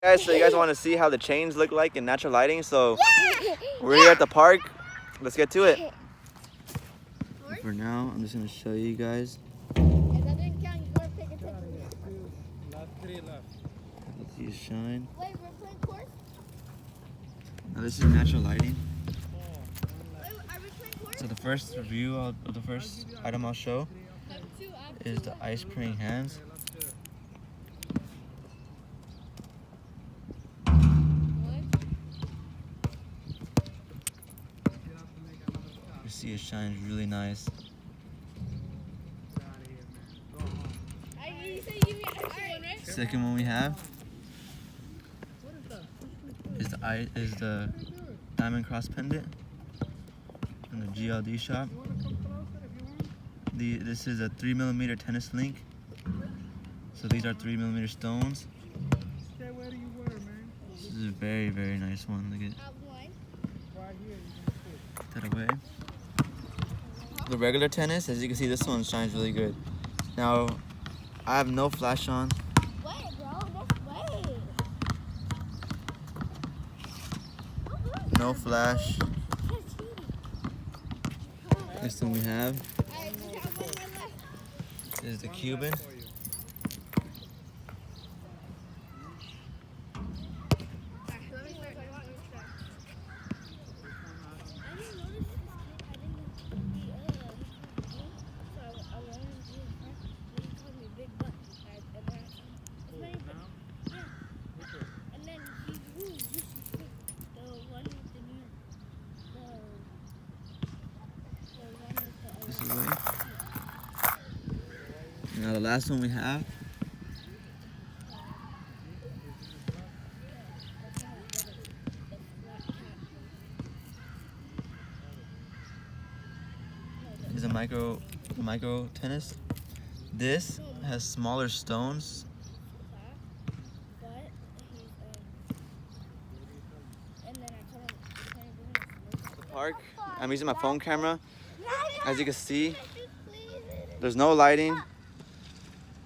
Guys, so you guys want to see how the chains look like in natural lighting? So we're here at the park. Let's get to it. For now, I'm just gonna show you guys. Let's see shine. Wait, we're playing course? Now this is natural lighting. Are we playing course? So the first review of the first item I'll show is the ice praying hands. You see it shines really nice. Second one we have is the diamond cross pendant from the Gld Shop. This is a 3mm tennis link. So these are 3mm stones. This is a very, very nice one. Look at that away. The regular tennis, as you can see, this one shines really good. Now, I have no flash on. Wait, bro, just wait. No flash. Next one we have is the Cuban. This is way. Now the last one we have is a micro tennis. This has smaller stones. Park. I'm using my phone camera. As you can see, there's no lighting.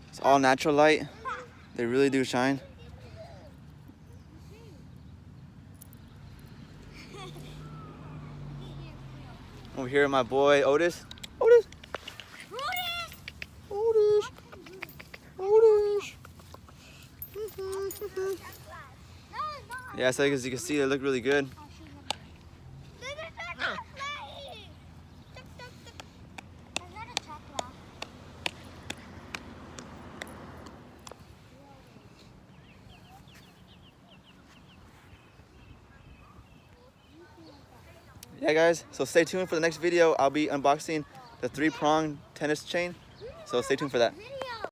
It's all natural light. They really do shine. Over here, my boy Otis. Otis. Otis. Otis. Yeah, so as you can see, they look really good. Yeah guys, so stay tuned for the next video. I'll be unboxing the 3-prong tennis chain, so stay tuned for that.